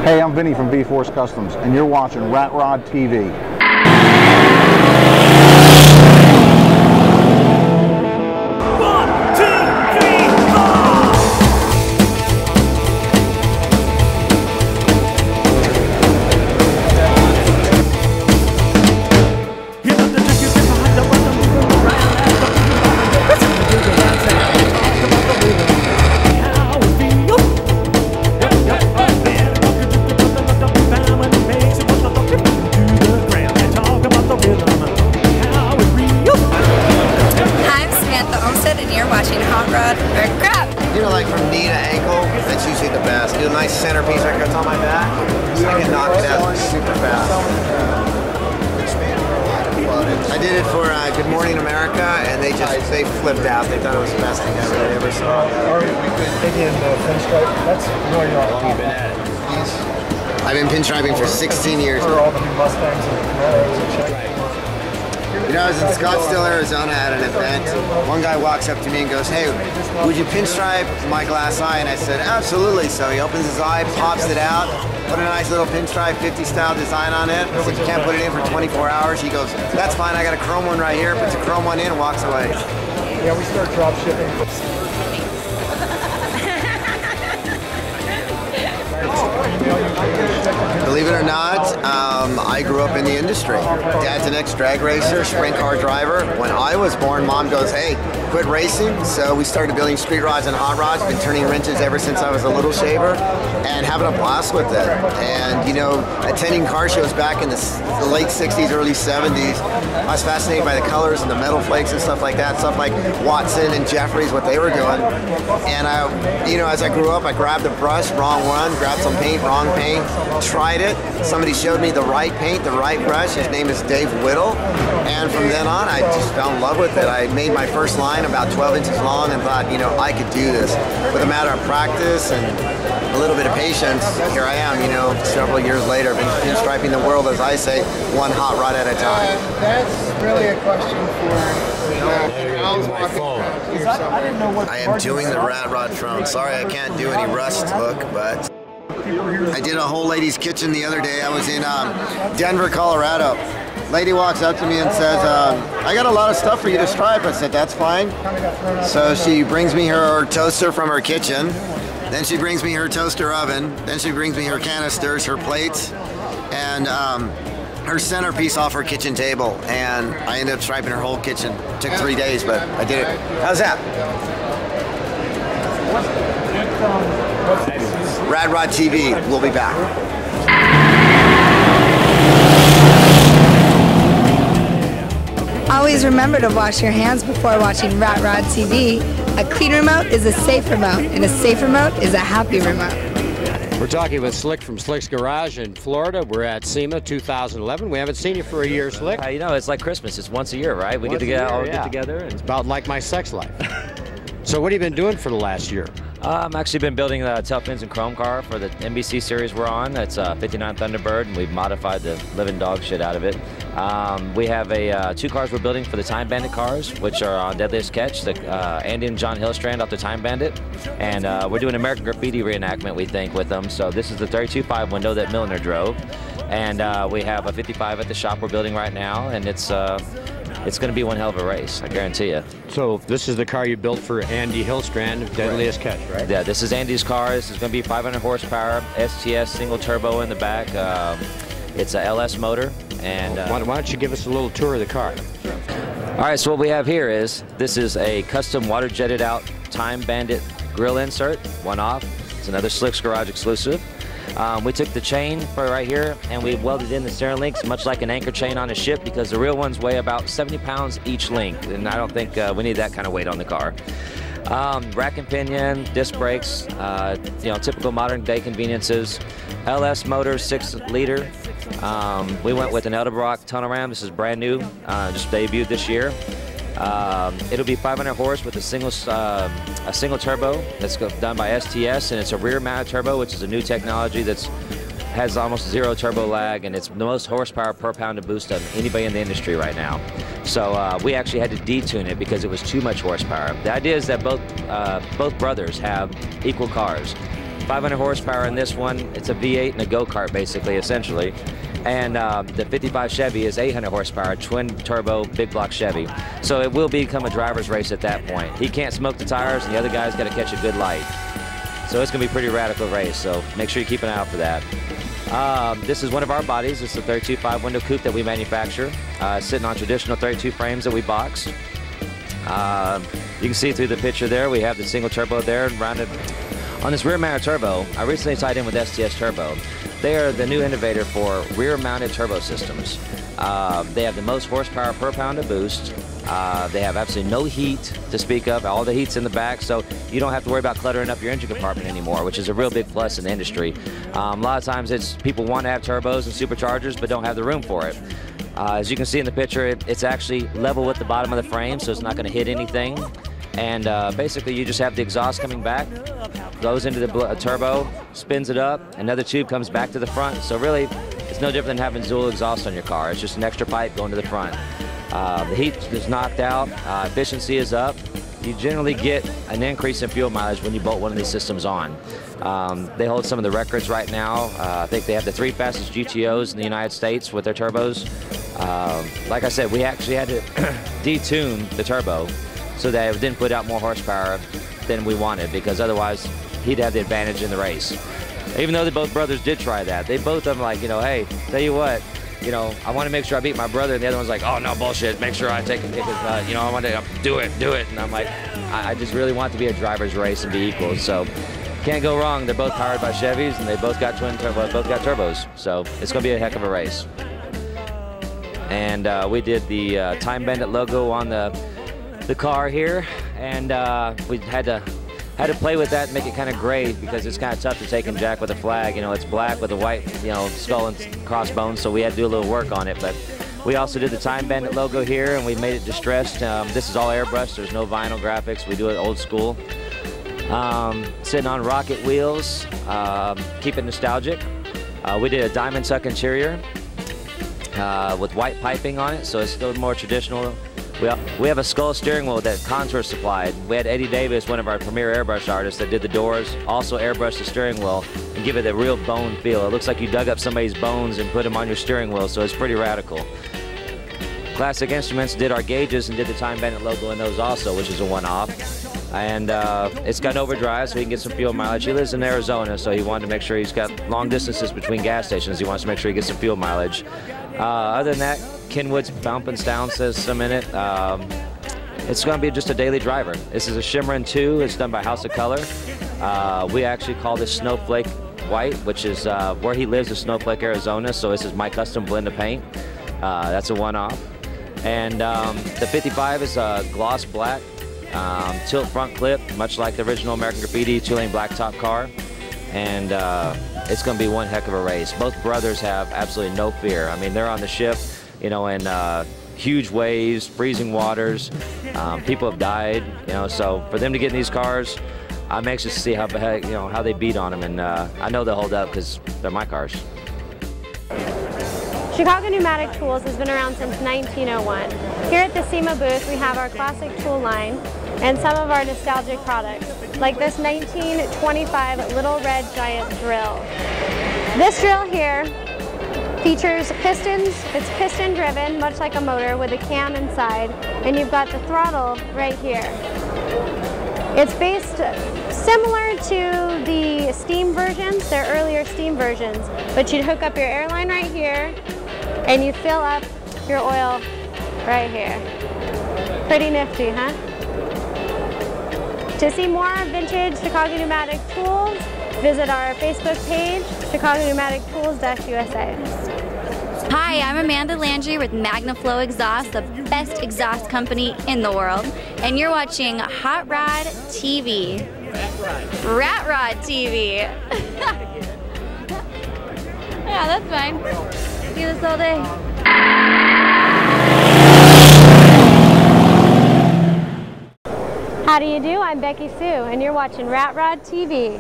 Hey, I'm Vinny from V-Force Customs, and you're watching Rat Rod TV. You know, like from knee to ankle, that's usually the best. Do a nice centerpiece like that's on my back. I can knock it out super fast. I did it for Good Morning America, and they flipped out. They thought it was the best thing ever they ever saw. Taking pinstripe, that's really how long you been at it? I've been pinstriping for 16 years. For all the new Mustangs and Camaros. You know, I was in Scottsdale, Arizona at an event. One guy walks up to me and goes, "Hey, would you pinstripe my glass eye?" And I said, "Absolutely." So he opens his eye, pops it out, put a nice little pinstripe 50 style design on it. I said, "You can't put it in for 24 hours. He goes, "That's fine, I got a chrome one right here." Puts a chrome one in and walks away. Yeah, we start drop shipping. Believe it or not, I grew up in the industry. Dad's an ex-drag racer, sprint car driver. When I was born, Mom goes, "Hey, quit racing." So we started building street rods and hot rods. Been turning wrenches ever since I was a little shaver and having a blast with it. And, you know, attending car shows back in the late 60s, early 70s, I was fascinated by the colors and the metal flakes and stuff like that. Stuff like Watson and Jeffries, what they were doing. And you know, as I grew up, I grabbed a brush, wrong one, grabbed some paint, wrong paint, tried it. Somebody showed me the right paint, the right brush. His name is Dave Whittle. And from then on, I just fell in love with it. I made my first line about 12 inches long and thought, you know, I could do this. With a matter of practice and a little bit of patience, here I am, you know, several years later, been pinstriping the world, as I say, one hot rod at a time. That's really a question for... I am doing the rat rod throne. Sorry I can't do any rust look, but I did a whole lady's kitchen the other day. I was in Denver, Colorado. Lady walks up to me and says, "I got a lot of stuff for you to stripe." I said, "That's fine." So she brings me her toaster from her kitchen. Then she brings me her toaster oven. Then she brings me her canisters, her plates, and her centerpiece off her kitchen table. And I ended up striping her whole kitchen. It took 3 days, but I did it. How's that? Rad Rod TV, we'll be back. Always remember to wash your hands before watching Rat Rod TV. A clean remote is a safe remote, and a safe remote is a happy remote. We're talking with Slick from Slick's Garage in Florida. We're at Sema 2011. We haven't seen you for a year, Slick. You know, it's like Christmas. It's once a year, right? We get together. And it's about like my sex life. So what have you been doing for the last year? I've actually been building the tail fins and chrome car for the NBC series we're on. It's a 59 Thunderbird, and we've modified the living dog shit out of it. We have two cars we're building for the Time Bandit cars, which are on Deadliest Catch, the Andy and John Hilstrand off the Time Bandit. And we're doing American Graffiti reenactment, we think, with them. So this is the 32.5 window that Milliner drove. And we have a 55 at the shop we're building right now, and it's going to be one hell of a race, I guarantee you. So this is the car you built for Andy Hilstrand, Deadliest Catch, right? Yeah, this is Andy's car. This is going to be 500 horsepower, STS single turbo in the back. It's a LS motor. And why don't you give us a little tour of the car? Sure. All right, so what we have here is, this is a custom water jetted out Time Bandit grill insert, one off. It's another Slick's Garage exclusive. We took the chain for right here and we welded in the steering links much like an anchor chain on a ship, because the real ones weigh about 70 pounds each link, and I don't think we need that kind of weight on the car. Rack and pinion, disc brakes, you know, typical modern day conveniences. LS motor, 6 liter. We went with an Edelbrock tunnel ram. This is brand new, just debuted this year. It'll be 500 horse with a single turbo that's done by STS, and it's a rear-mounted turbo, which is a new technology that's has almost zero turbo lag, and it's the most horsepower per pound of boost of anybody in the industry right now. So we actually had to detune it because it was too much horsepower. The idea is that both brothers have equal cars. 500 horsepower in this one. It's a V8 and a go-kart, basically, essentially. And the 55 Chevy is 800 horsepower, twin-turbo, big-block Chevy. So it will become a driver's race at that point. He can't smoke the tires, and the other guy's got to catch a good light. So it's going to be a pretty radical race, so make sure you keep an eye out for that. This is one of our bodies. It's a 32 5-window coupe that we manufacture, sitting on traditional 32 frames that we box. You can see through the picture there, we have the single turbo there, rounded. On this rear-mounted turbo, I recently tied in with STS Turbo. They are the new innovator for rear-mounted turbo systems. They have the most horsepower per pound of boost. They have absolutely no heat to speak of. All the heat's in the back, so you don't have to worry about cluttering up your engine compartment anymore, which is a real big plus in the industry. A lot of times people want to have turbos and superchargers, but don't have the room for it. As you can see in the picture, it's actually level with the bottom of the frame, so it's not going to hit anything. And basically, you just have the exhaust coming back, goes into the turbo, spins it up, another tube comes back to the front. So really, it's no different than having dual exhaust on your car. It's just an extra pipe going to the front. The heat is knocked out, efficiency is up. You generally get an increase in fuel mileage when you bolt one of these systems on. They hold some of the records right now. I think they have the 3 fastest GTOs in the United States with their turbos. Like I said, we actually had to detune the turbo so that it didn't put out more horsepower than we wanted, because otherwise he'd have the advantage in the race. Even though both brothers did try that, they both of them like, hey, tell you what, I want to make sure I beat my brother, and the other one's like, oh no, bullshit, make sure I take his I want to do it, and I'm like, I just really want it to be a driver's race and be equal. So can't go wrong. They're both powered by Chevys, and they both got both got turbos, so it's going to be a heck of a race. And we did the Time Bandit logo on the car here, and we had to play with that and make it kind of gray, because it's kind of tough to take and jack with a flag. It's black with a white, skull and crossbones, so we had to do a little work on it. But we also did the Time Bandit logo here, and we made it distressed. This is all airbrushed. There's no vinyl graphics. We do it old school. Sitting on rocket wheels, keep it nostalgic. We did a diamond tuck interior with white piping on it, so it's still more traditional. We have a skull steering wheel that Contour supplied. We had Eddie Davis, one of our premier airbrush artists, that did the doors, also airbrushed the steering wheel and give it a real bone feel. It looks like you dug up somebody's bones and put them on your steering wheel, so it's pretty radical. Classic Instruments did our gauges and did the Time Bandit logo in those also, which is a one-off. And it's got an overdrive, so he can get some fuel mileage. He lives in Arizona, so he wanted to make sure he's got long distances between gas stations. He wants to make sure he gets some fuel mileage. Other than that, Kenwood's Bump and Sound system in it. It's going to be just a daily driver. This is a Shimmerin' 2. It's done by House of Color. We actually call this Snowflake White, which is where he lives in Snowflake, Arizona. So this is my custom blend of paint. That's a one-off. And the 55 is gloss black, tilt front clip, much like the original American Graffiti 2-lane blacktop car. And it's going to be one heck of a race. Both brothers have absolutely no fear. I mean, they're on the ship, in huge waves, freezing waters. People have died, so for them to get in these cars, I'm anxious to see how they beat on them, and I know they'll hold up because they're my cars. Chicago Pneumatic Tools has been around since 1901. Here at the Sema booth, we have our classic tool line and some of our nostalgic products, like this 1925 Little Red Giant drill. This drill here features pistons. It's piston driven, much like a motor, with a cam inside, and you've got the throttle right here. It's based similar to the steam versions, their earlier steam versions, but you'd hook up your airline right here, and you fill up your oil right here. Pretty nifty, huh? To see more vintage Chicago Pneumatic Tools, visit our Facebook page, Chicago Pneumatic Tools-USA. Hi, I'm Amanda Landry with MagnaFlow Exhaust, the best exhaust company in the world, and you're watching Hot Rod TV. Rat Rod TV. Yeah, that's fine. Do this all day. How do you do? I'm Becky Sue, and you're watching Rat Rod TV.